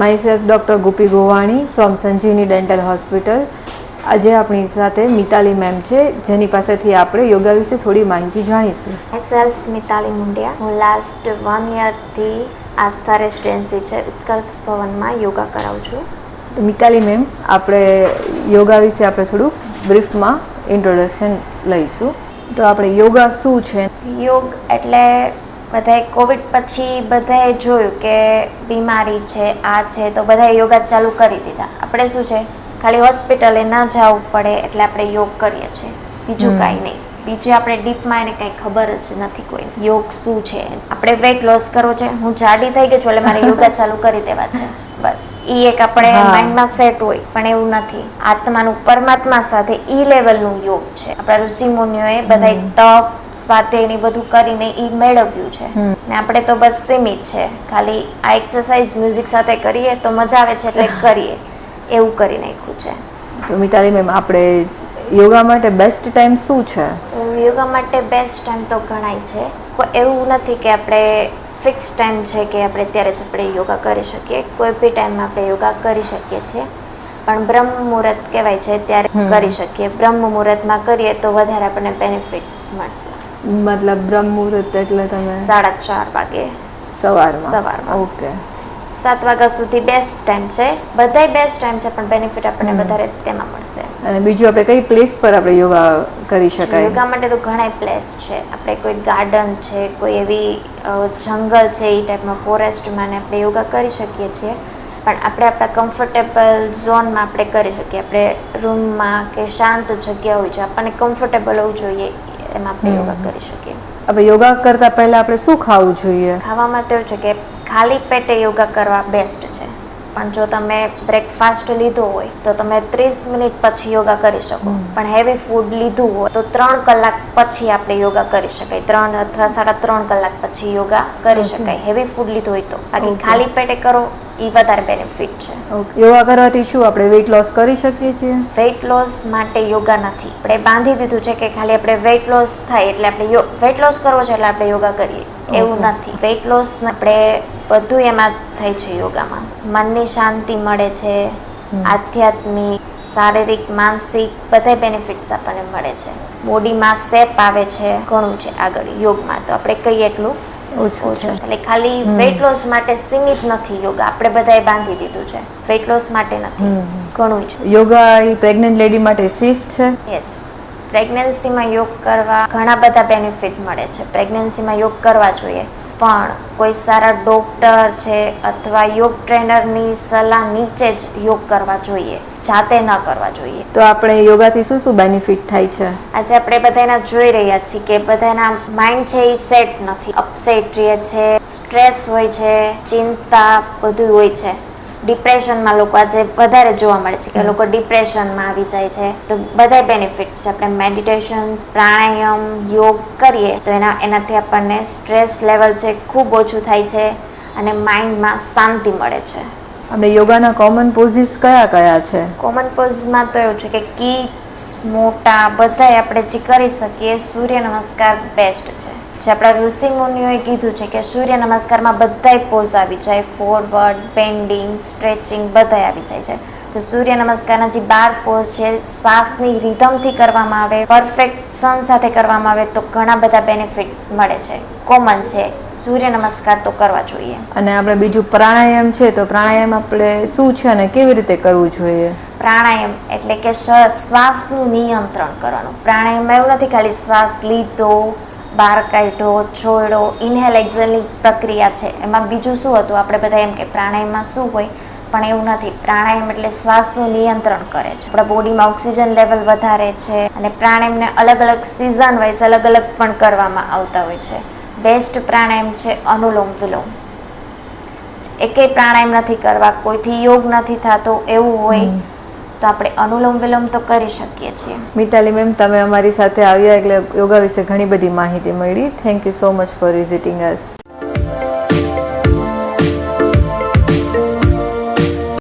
Myself Dr. Gopi Govani from Sanjeevani Dental Hospital. આજે આપણી સાથે મિતાલી મેમ છે જેની પાસેથી આપણે યોગા વિશે થોડી માહિતી જાણીશું. Myself મિતાલી મુંડિયા. હું લાસ્ટ 1 યરથી આસ્થા રેસિડેન્સી છે ઉત્કર્ષ ભવનમાં યોગા કરાવું છું. તો મિતાલી મેમ, આપણે યોગા વિશે આપણે થોડું બ્રીફમાં ઇન્ટ્રોડક્શન લઈશું. તો આપણે યોગા શું છે? યોગ એટલે બધાએ કોવિડ પછી બધાએ જોયું કે બીમારી છે, આ છે, તો બધાએ યોગા ચાલુ કરી દીધા. આપણે શું છે, ખાલી હોસ્પિટલે ના જવું પડે એટલે આપણે યોગ કરીએ છીએ, બીજું કાંઈ નહીં. બીજું આપણે ડીપમાં એને કંઈ ખબર જ નથી કોઈ યોગ શું છે. આપણે વેઇટ લોસ કરવો છે, હું જાડી થઈ ગઈ છું એટલે મારે યોગા ચાલુ કરી દેવા છે, બસ. એ એક આપણે માઇન્ડમાં સેટ હોય, પણ એવું નથી. આત્માનું પરમાત્મા સાથે ઈ લેવલનું યોગ છે. આપણા ઋષિ મુનિઓએ બધા તપ સ્વાધ્યાય બધું કરીને એ મેળવ્યું છે ને આપણે તો બસ સીમિત છે, ખાલી આ એક્સરસાઇઝ મ્યુઝિક સાથે કરીએ તો મજા આવે છે એટલે કરીએ, એવું કરી નાખ્યું છે. તો મિતાલી મેમ, આપણે યોગા માટે બેસ્ટ ટાઈમ શું છે? યોગા માટે બેસ્ટ ટાઈમ તો ઘણાય છે. એવું નથી કે આપણે ફિક્સ ટાઈમ છે કે આપણે ત્યારે જ આપણે યોગા કરી શકીએ. કોઈ બી ટાઈમમાં આપણે યોગા કરી શકીએ છીએ, પણ બ્રહ્મ મુહૂર્ત કહેવાય છે ત્યારે કરી શકીએ. બ્રહ્મ મુહૂર્તમાં કરીએ તો વધારે આપણને બેનિફિટ્સ મળશે. મતલબ બ્રહ્મ મુહૂર્ત એટલે તમે 4:30 વાગે સવારમાં. ઓકે. 7 વાગ્યા સુધી બેસ્ટ ટાઈમ છે. બધાય બેસ્ટ ટાઈમ છે, પણ બેનિફિટ આપણને વધારે તેમાં મળશે. અને બીજું, આપણે કઈ પ્લેસ પર આપણે યોગા કરી શકાય? યોગા માટે તો ઘણા પ્લેસ છે. આપણે કોઈ ગાર્ડન છે, કોઈ એવી જંગલ છે, એ ટાઈપમાં ફોરેસ્ટમાં ને આપણે યોગા કરી શકીએ છીએ. પણ આપણે આપણા કમ્ફર્ટેબલ ઝોનમાં આપણે કરી શકીએ. આપણે રૂમમાં કે શાંત જગ્યા હોય છે, આપણને કમ્ફર્ટેબલ હોવું જોઈએ, એમાં આપણે યોગા કરી શકીએ. આપણે યોગા કરતા પહેલા આપણે શું ખાવું જોઈએ? ખાવામાં તો એવું છે કે ખાલી પેટે યોગા કરવા બેસ્ટ છે, પણ જો તમે બ્રેકફાસ્ટ લીધો હોય તો તમે 30 મિનિટ પછી યોગા કરી શકો. પણ હેવી ફૂડ લીધું હોય તો 3 કલાક પછી આપણે યોગા કરી શકાય. 3 અથવા 3.5 કલાક પછી યોગા કરી શકાય, હેવી ફૂડ લીધું હોય તો. બાકી ખાલી પેટે કરો એ વધારે બેનિફિટ છે. યોગા કરવાથી શું આપણે વેઇટ લોસ કરી શકીએ છીએ? વેઇટ લોસ માટે યોગા નથી. આપણે બાંધી દીધું છે કે ખાલી આપણે વેઇટ લોસ થાય એટલે આપણે વેઇટ લોસ કરવો છે એટલે આપણે યોગા કરીએ, એવું નથી. વેઇટ લોસ આપણે બધું એમાં થાય છે યોગામાં. મનની શાંતિ મળે છે, આધ્યાત્મિક, શારીરિક, માનસિક બધા બેનિફિટ્સ આપણને મળે છે. બોડીમાં શેપ આવે છે, ઘણું છે આગળ યોગમાં. તો આપણે કહીએ એટલું ઓછું છે. એટલે ખાલી વેઇટ લોસ માટે સીમિત નથી યોગા. આપણે બધાએ બાંધી દીધું છે, વેઇટ લોસ માટે નથી, ઘણું છે. યોગા એ પ્રેગ્નન્ટ લેડી માટે સેફ છે? યસ. પ્રેગ્નન્સીમાં યોગ કરવા ઘણા બધા બેનિફિટ મળે છે. પ્રેગ્નન્સીમાં યોગ કરવા જોઈએ, પણ કોઈ સારા ડોક્ટર છે અથવા યોગ ટ્રેનરની સલાહ નીચે જ યોગ કરવા જોઈએ, જાતે ન કરવા જોઈએ. તો આપણે યોગાથી શું શું બેનિફિટ થાય છે? આજે આપણે બધાના જોઈ રહ્યા છીએ કે બધાના માઇન્ડ છે એ સેટ નથી, અપસેટ રહે છે, સ્ટ્રેસ હોય છે, ચિંતા બધું હોય છે. ડિપ્રેશનમાં લોકો આજે વધારે જોવા મળે છે કે લોકો ડિપ્રેશનમાં આવી જાય છે. તો બધા બેનિફિટ છે. આપણે મેડિટેશન, પ્રાણાયામ, યોગ કરીએ તો એનાથી આપણને સ્ટ્રેસ લેવલ છે ખૂબ ઓછું થાય છે અને માઇન્ડમાં શાંતિ મળે છે. આપણે યોગાના કોમન પોઝિસ કયા કયા છે? કોમન પોઝમાં તો એવું છે કે કિડ્સ, મોટા બધાય આપણે જે કરી શકીએ. સૂર્ય નમસ્કાર બેસ્ટ છે. જે આપણા ઋષિ મુનિઓએ કીધું છે કે સૂર્ય નમસ્કારમાં બધાય પોઝ આવી જાય, ફોરવર્ડ, બેન્ડિંગ, સ્ટ્રેચિંગ બધાય આવી જાય છે. તો સૂર્ય નમસ્કારના જે 12 પોઝ છે, શ્વાસની રિધમથી કરવામાં આવે, પરફેક્શન સાથે કરવામાં આવે તો ઘણા બધા બેનિફિટ્સ મળે છે. કોમન છે, સૂર્ય નમસ્કાર તો કરવા જોઈએ. અને આપણે બીજું પ્રાણાયામ છે, તો પ્રાણાયામ આપણે શું છે અને કેવી રીતે કરવું જોઈએ? પ્રાણાયામ એટલે કે શ્વાસનું નિયંત્રણ કરવાનું. પ્રાણાયામમાં એવું નથી ખાલી શ્વાસ લીધો, બહાર કાઢ્યો, છોડ્યો, ઇનહેલ એક્ઝેલની પ્રક્રિયા છે. એમાં બીજું શું હતું, આપણે બધા એમ કે પ્રાણાયામમાં શું હોય, પણ એવું નથી. પ્રાણાયામ એટલે શ્વાસનું નિયંત્રણ કરે છે, આપણા બોડીમાં ઓક્સિજન લેવલ વધારે છે. અને પ્રાણાયામને અલગ અલગ સિઝન વાઇઝ અલગ અલગ પણ કરવામાં આવતા હોય છે. બેસ્ટ પ્રાણાયામ છે અનુલોમ વિલોમ. એકેય પ્રાણાયામ નથી કરવા, કોઈથી યોગ નથી થતો એવું હોય તો આપણે અનુલોમ વિલોમ તો કરી શકીએ છીએ. મિતાલી મેમ, તમે અમારી સાથે આવ્યા એટલે યોગા વિશે ઘણી બધી માહિતી મળી. Thank you so much for visiting us.